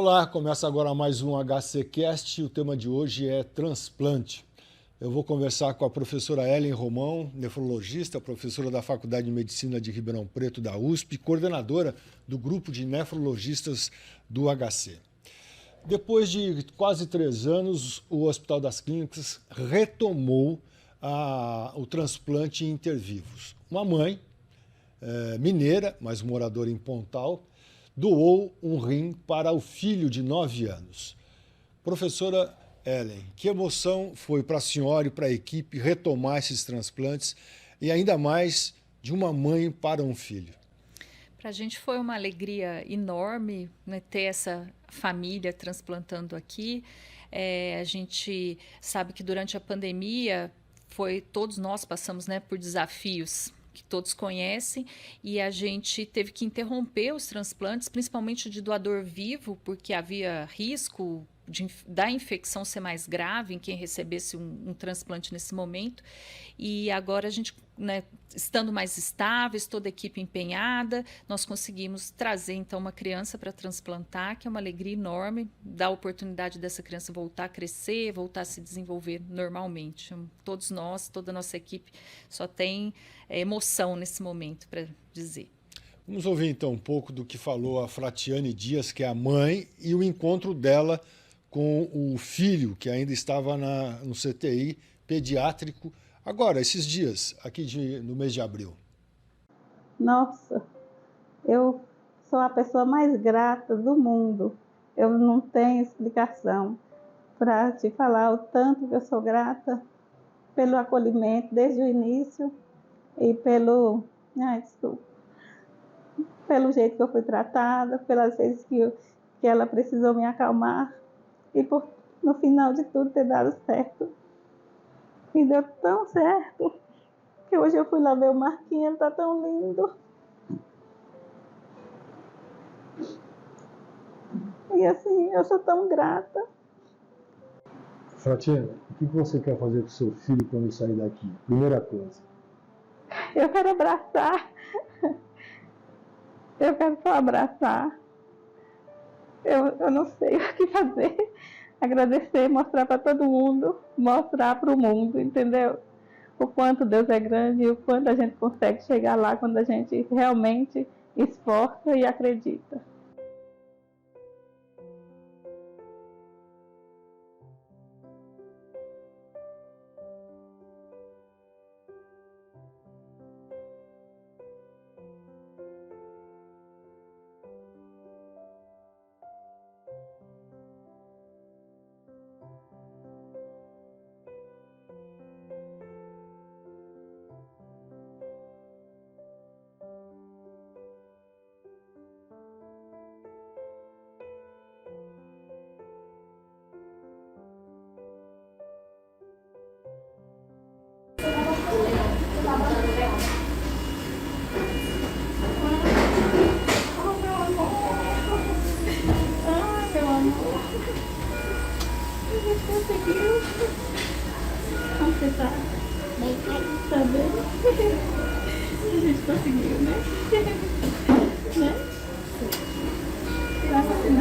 Olá, começa agora mais um HCCast. O tema de hoje é transplante. Eu vou conversar com a professora Ellen Romão, nefrologista, professora da Faculdade de Medicina de Ribeirão Preto da USP, coordenadora do grupo de nefrologistas do HC. Depois de quase 3 anos, o Hospital das Clínicas retomou o transplante intervivos. Uma mãe, mineira, mas moradora em Pontal, doou um rim para o filho de 9 anos. Professora Ellen, que emoção foi para a senhora e para a equipe retomar esses transplantes e ainda mais de uma mãe para um filho? Para a gente foi uma alegria enorme, né, ter essa família transplantando aqui. A gente sabe que durante a pandemia todos nós passamos, né, por desafios que todos conhecem, e a gente teve que interromper os transplantes, principalmente de doador vivo, porque havia risco da infecção ser mais grave em quem recebesse um transplante nesse momento. E agora a gente, né, estando mais estáveis, toda a equipe empenhada, nós conseguimos trazer então uma criança para transplantar, que é uma alegria enorme, dar a oportunidade dessa criança voltar a crescer, voltar a se desenvolver normalmente. Todos nós, toda a nossa equipe só tem emoção nesse momento para dizer. Vamos ouvir então um pouco do que falou a Fratiane Dias, que é a mãe, e o encontro dela com o filho, que ainda estava no CTI pediátrico, agora, esses dias, aqui no mês de abril. Nossa, eu sou a pessoa mais grata do mundo. Eu não tenho explicação para te falar o tanto que eu sou grata pelo acolhimento desde o início e pelo jeito que eu fui tratada, pelas vezes que ela precisou me acalmar e por, no final de tudo, ter dado certo. E deu tão certo que hoje eu fui lá ver o Marquinhos, ele tá tão lindo. E assim, eu sou tão grata. Fratiane, o que você quer fazer com seu filho quando sair daqui? Primeira coisa. Eu quero abraçar. Eu quero só abraçar. Eu não sei o que fazer. Agradecer, mostrar para todo mundo, mostrar para o mundo, entendeu? O quanto Deus é grande e o quanto a gente consegue chegar lá quando a gente realmente esforça e acredita. Meu amor, a gente conseguiu. Como você tá? Tá bem? A gente conseguiu, né? Né? Graças a Deus.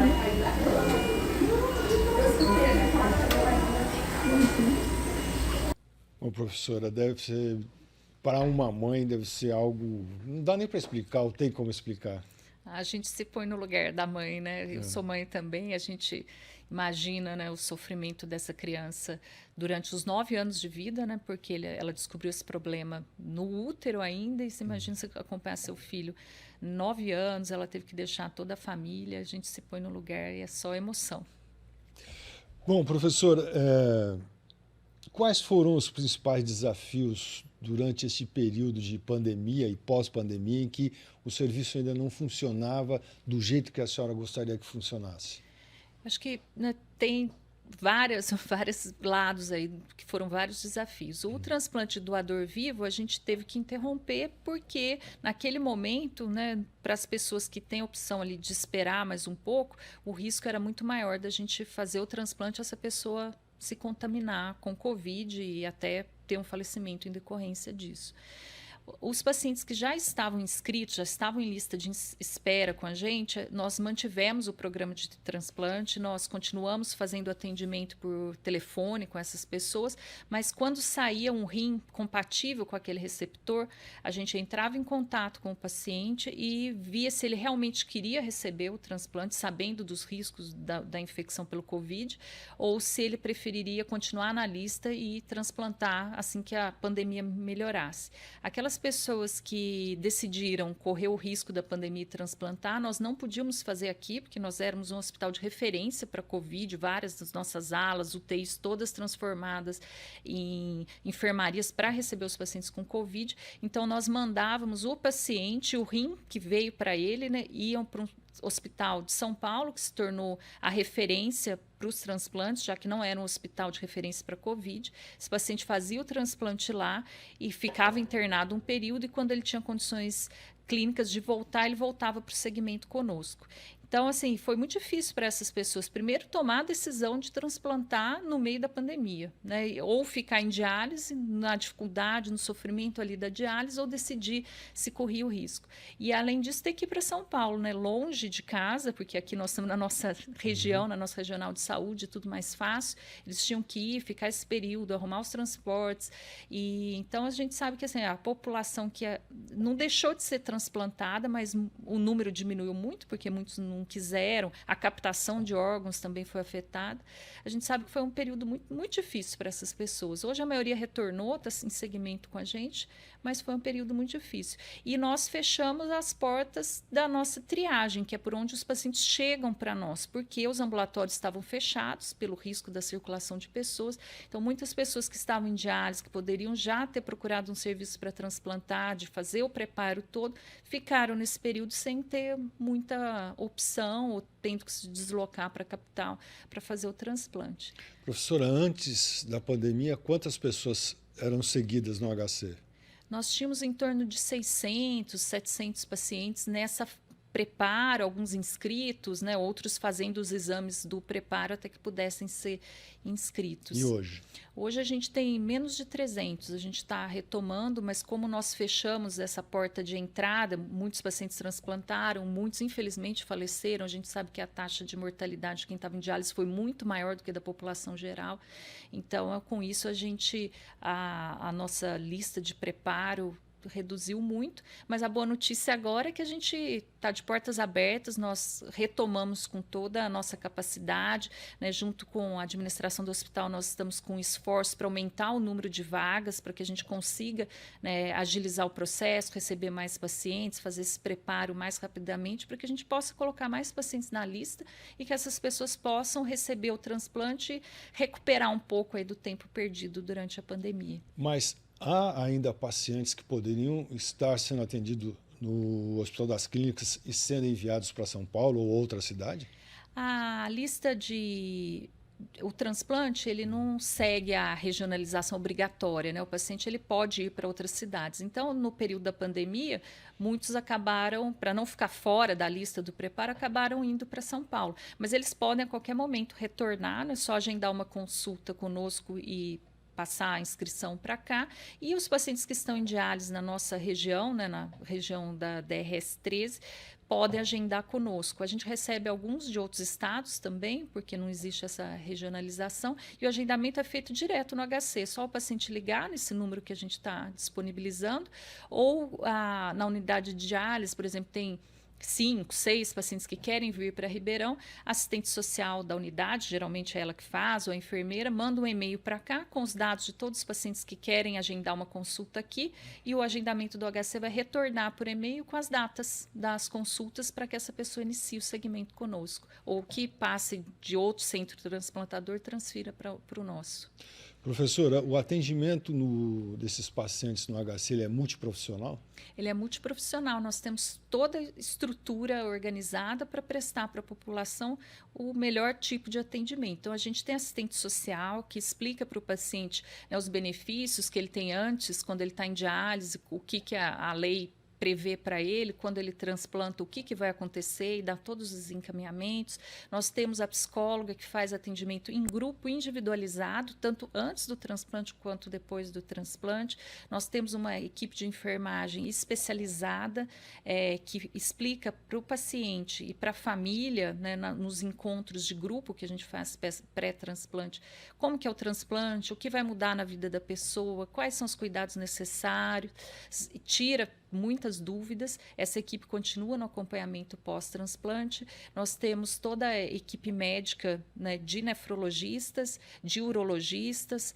Bom, professora, deve ser, para uma mãe, deve ser algo, não dá nem para explicar, ou tem como explicar. A gente se põe no lugar da mãe, né? Eu sou mãe também, a gente imagina, né, o sofrimento dessa criança durante os 9 anos de vida, né? Porque ela descobriu esse problema no útero ainda, e você imagina você acompanhar seu filho 9 anos, ela teve que deixar toda a família, a gente se põe no lugar e é só emoção. Bom, professor, quais foram os principais desafios durante esse período de pandemia e pós-pandemia em que o serviço ainda não funcionava do jeito que a senhora gostaria que funcionasse? Acho que, né, tem vários lados aí, que foram vários desafios. O transplante de doador vivo a gente teve que interromper porque naquele momento, né, para as pessoas que têm a opção ali de esperar mais um pouco, o risco era muito maior da gente fazer o transplante essa pessoa se contaminar com Covid e até ter um falecimento em decorrência disso. Os pacientes que já estavam inscritos, já estavam em lista de espera com a gente, nós mantivemos o programa de transplante, nós continuamos fazendo atendimento por telefone com essas pessoas, mas quando saía um rim compatível com aquele receptor, a gente entrava em contato com o paciente e via se ele realmente queria receber o transplante, sabendo dos riscos da infecção pelo Covid, ou se ele preferiria continuar na lista e transplantar assim que a pandemia melhorasse. Aquelas pessoas que decidiram correr o risco da pandemia e transplantar, nós não podíamos fazer aqui, porque nós éramos um hospital de referência para Covid, várias das nossas alas, UTIs, todas transformadas em enfermarias para receber os pacientes com Covid. Então, nós mandávamos o paciente, o rim que veio para ele, né, iam para um hospital de São Paulo, que se tornou a referência para os transplantes, já que não era um hospital de referência para Covid. Esse paciente fazia o transplante lá e ficava internado um período, e quando ele tinha condições clínicas de voltar, ele voltava para o segmento conosco. Então, assim, foi muito difícil para essas pessoas, primeiro, tomar a decisão de transplantar no meio da pandemia, né? Ou ficar em diálise, na dificuldade, no sofrimento ali da diálise, ou decidir se corria o risco. E, além disso, ter que ir para São Paulo, né? Longe de casa, porque aqui nós estamos na nossa região, na nossa regional de saúde, tudo mais fácil. Eles tinham que ir, ficar esse período, arrumar os transportes. E, então, a gente sabe que assim, a população que não deixou de ser transplantada, mas o número diminuiu muito, porque muitos não quiseram, a captação de órgãos também foi afetada. A gente sabe que foi um período muito, muito difícil para essas pessoas. Hoje a maioria retornou, está em segmento com a gente, mas foi um período muito difícil. E nós fechamos as portas da nossa triagem, que é por onde os pacientes chegam para nós, porque os ambulatórios estavam fechados pelo risco da circulação de pessoas. Então, muitas pessoas que estavam em diálise, que poderiam já ter procurado um serviço para transplantar, de fazer o preparo todo, ficaram nesse período sem ter muita opção, ou tendo que se deslocar para a capital para fazer o transplante. Professora, antes da pandemia, quantas pessoas eram seguidas no HC? Nós tínhamos em torno de 600, 700 pacientes nessa preparo, alguns inscritos, né, outros fazendo os exames do preparo até que pudessem ser inscritos. E hoje? Hoje a gente tem menos de 300, a gente está retomando, mas como nós fechamos essa porta de entrada, muitos pacientes transplantaram, muitos infelizmente faleceram, a gente sabe que a taxa de mortalidade de quem estava em diálise foi muito maior do que da população geral, então com isso a nossa lista de preparo reduziu muito, mas a boa notícia agora é que a gente está de portas abertas, nós retomamos com toda a nossa capacidade, né, junto com a administração do hospital, nós estamos com esforço para aumentar o número de vagas, para que a gente consiga, né, agilizar o processo, receber mais pacientes, fazer esse preparo mais rapidamente, para que a gente possa colocar mais pacientes na lista e que essas pessoas possam receber o transplante e recuperar um pouco aí do tempo perdido durante a pandemia. Mas há ainda pacientes que poderiam estar sendo atendidos no Hospital das Clínicas e sendo enviados para São Paulo ou outra cidade? A lista o transplante, ele não segue a regionalização obrigatória, né? O paciente ele pode ir para outras cidades. Então, no período da pandemia, muitos acabaram, para não ficar fora da lista do preparo, acabaram indo para São Paulo. Mas eles podem a qualquer momento retornar, não é só agendar uma consulta conosco e passar a inscrição para cá, e os pacientes que estão em diálise na nossa região, né, na região da DRS 13, podem agendar conosco. A gente recebe alguns de outros estados também, porque não existe essa regionalização, e o agendamento é feito direto no HC, só o paciente ligar nesse número que a gente está disponibilizando, ou na unidade de diálise, por exemplo, tem 5, 6 pacientes que querem vir para Ribeirão, a assistente social da unidade, geralmente é ela que faz, ou a enfermeira, manda um e-mail para cá com os dados de todos os pacientes que querem agendar uma consulta aqui, e o agendamento do HC vai retornar por e-mail com as datas das consultas para que essa pessoa inicie o segmento conosco, ou que passe de outro centro transplantador, transfira para o nosso. Professora, o atendimento desses pacientes no HC ele é multiprofissional? Ele é multiprofissional, nós temos toda a estrutura organizada para prestar para a população o melhor tipo de atendimento. Então, a gente tem assistente social que explica para o paciente, né, os benefícios que ele tem antes, quando ele está em diálise, o que a lei prever para ele, quando ele transplanta, o que vai acontecer e dá todos os encaminhamentos. Nós temos a psicóloga que faz atendimento em grupo individualizado, tanto antes do transplante quanto depois do transplante. Nós temos uma equipe de enfermagem especializada que explica para o paciente e para a família, né, nos encontros de grupo que a gente faz pré-transplante, como que é o transplante, o que vai mudar na vida da pessoa, quais são os cuidados necessários, tira muitas dúvidas. Essa equipe continua no acompanhamento pós-transplante. Nós temos toda a equipe médica, né, de nefrologistas, de urologistas,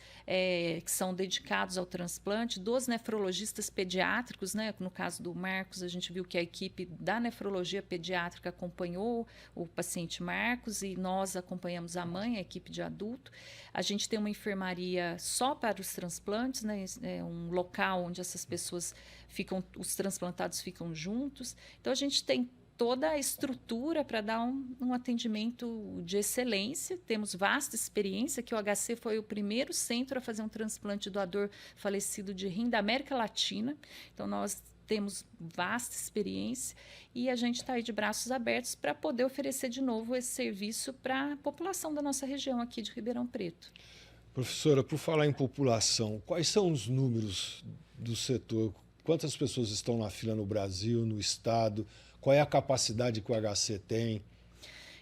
que são dedicados ao transplante, dos nefrologistas pediátricos, né? No caso do Marcos, a gente viu que a equipe da nefrologia pediátrica acompanhou o paciente Marcos e nós acompanhamos a mãe, a equipe de adulto. A gente tem uma enfermaria só para os transplantes, né? Um local onde essas pessoas ficam, os transplantados ficam juntos. Então, a gente tem toda a estrutura para dar um atendimento de excelência. Temos vasta experiência, que o HC foi o primeiro centro a fazer um transplante doador falecido de rim da América Latina. Então, nós temos vasta experiência e a gente está aí de braços abertos para poder oferecer de novo esse serviço para a população da nossa região aqui de Ribeirão Preto. Professora, por falar em população, quais são os números do setor? Quantas pessoas estão na fila no Brasil, no estado? Qual é a capacidade que o HC tem?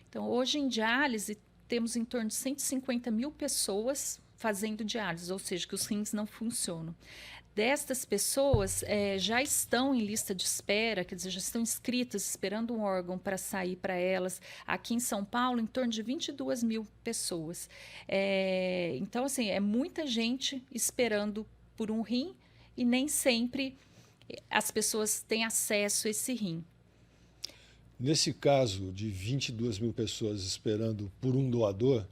Então, hoje em diálise, temos em torno de 150 mil pessoas fazendo diálise, ou seja, que os rins não funcionam. Destas pessoas já estão em lista de espera, quer dizer, já estão inscritas, esperando um órgão para sair para elas. Aqui em São Paulo, em torno de 22 mil pessoas. Então, assim, é muita gente esperando por um rim e nem sempre as pessoas têm acesso a esse rim. Nesse caso de 22 mil pessoas esperando por um doador,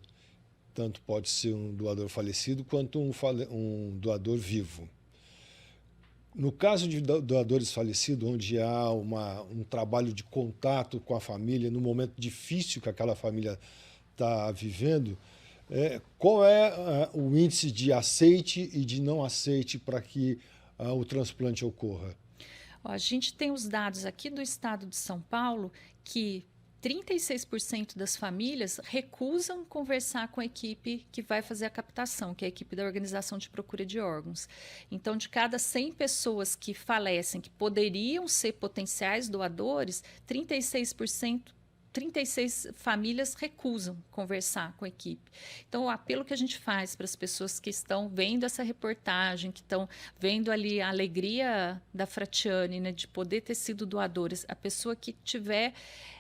tanto pode ser um doador falecido quanto um doador vivo. No caso de doadores falecidos, onde há um trabalho de contato com a família, no momento difícil que aquela família está vivendo, qual é o índice de aceite e de não aceite para que o transplante ocorra? A gente tem os dados aqui do estado de São Paulo que 36% das famílias recusam conversar com a equipe que vai fazer a captação, que é a equipe da Organização de Procura de Órgãos. Então, de cada 100 pessoas que falecem, que poderiam ser potenciais doadores, 36 famílias recusam conversar com a equipe. Então, o apelo que a gente faz para as pessoas que estão vendo essa reportagem, que estão vendo ali a alegria da Fratiane, né, de poder ter sido doadores, a pessoa que tiver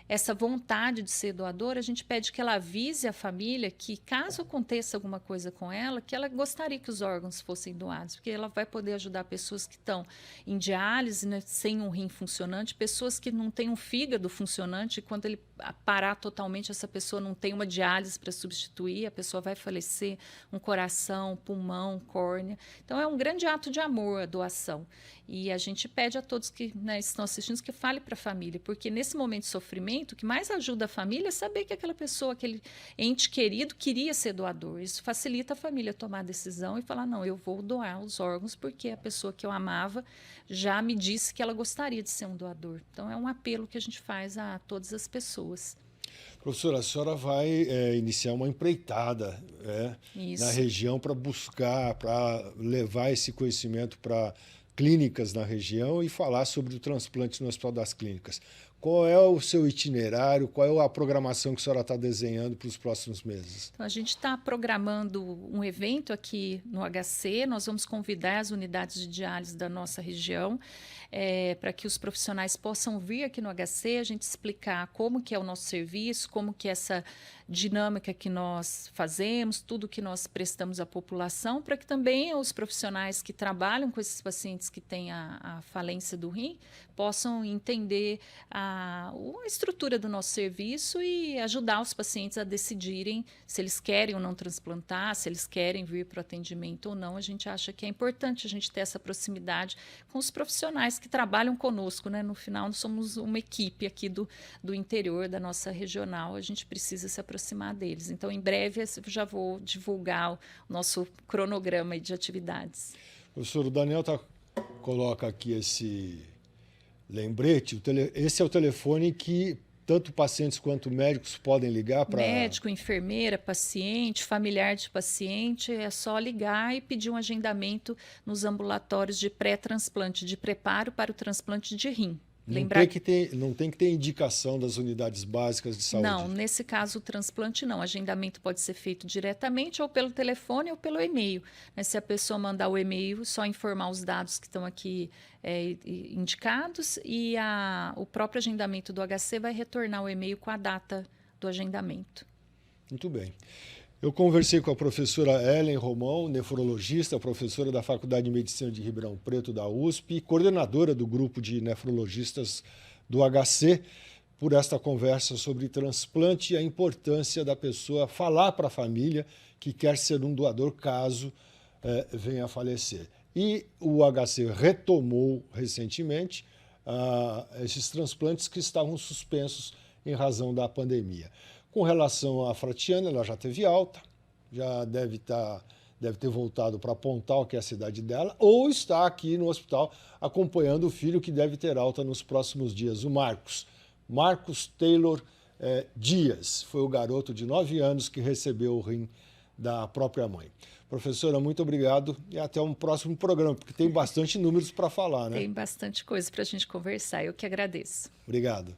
essa vontade de ser doadora, a gente pede que ela avise a família que, caso aconteça alguma coisa com ela, que ela gostaria que os órgãos fossem doados, porque ela vai poder ajudar pessoas que estão em diálise, né, sem um rim funcionante, pessoas que não têm um fígado funcionante, e quando ele parar totalmente, essa pessoa não tem uma diálise para substituir, a pessoa vai falecer, um coração, pulmão, córnea. Então, é um grande ato de amor a doação. E a gente pede a todos que, né, estão assistindo que fale para a família, porque nesse momento de sofrimento, o que mais ajuda a família é saber que aquela pessoa, aquele ente querido, queria ser doador. Isso facilita a família tomar a decisão e falar, não, eu vou doar os órgãos porque a pessoa que eu amava já me disse que ela gostaria de ser um doador. Então, é um apelo que a gente faz a todas as pessoas. Professora, a senhora vai iniciar uma empreitada na região para buscar, para levar esse conhecimento para clínicas na região e falar sobre o transplante no Hospital das Clínicas. Qual é o seu itinerário, qual é a programação que a senhora está desenhando para os próximos meses? Então, a gente está programando um evento aqui no HC, nós vamos convidar as unidades de diálise da nossa região para que os profissionais possam vir aqui no HC, a gente explicar como que é o nosso serviço, como que é essa dinâmica que nós fazemos, tudo que nós prestamos à população, para que também os profissionais que trabalham com esses pacientes que têm a falência do rim possam entender a estrutura do nosso serviço e ajudar os pacientes a decidirem se eles querem ou não transplantar, se eles querem vir para o atendimento ou não. A gente acha que é importante a gente ter essa proximidade com os profissionais que trabalham conosco, né? No final, nós somos uma equipe aqui do interior da nossa regional, a gente precisa se aproximar deles. Então, em breve, eu já vou divulgar o nosso cronograma de atividades. Professor, o Daniel coloca aqui lembrete, esse é o telefone que tanto pacientes quanto médicos podem ligar para... Médico, enfermeira, paciente, familiar de paciente, é só ligar e pedir um agendamento nos ambulatórios de pré-transplante, de preparo para o transplante de rim. Não tem que ter indicação das unidades básicas de saúde. Não, nesse caso o transplante não. O agendamento pode ser feito diretamente ou pelo telefone ou pelo e-mail. Se a pessoa mandar o e-mail, só informar os dados que estão aqui indicados e o próprio agendamento do HC vai retornar o e-mail com a data do agendamento. Muito bem. Eu conversei com a professora Ellen Romão, nefrologista, professora da Faculdade de Medicina de Ribeirão Preto da USP e coordenadora do grupo de nefrologistas do HC, por esta conversa sobre transplante e a importância da pessoa falar para a família que quer ser um doador caso venha a falecer. E o HC retomou recentemente esses transplantes que estavam suspensos em razão da pandemia. Com relação à Fratiana, ela já teve alta, já deve ter voltado para Pontal, que é a cidade dela, ou está aqui no hospital acompanhando o filho que deve ter alta nos próximos dias, o Marcos Taylor Dias. Foi o garoto de 9 anos que recebeu o rim da própria mãe. Professora, muito obrigado e até um próximo programa, porque tem bastante números para falar, né? Tem bastante coisa para a gente conversar, eu que agradeço. Obrigado.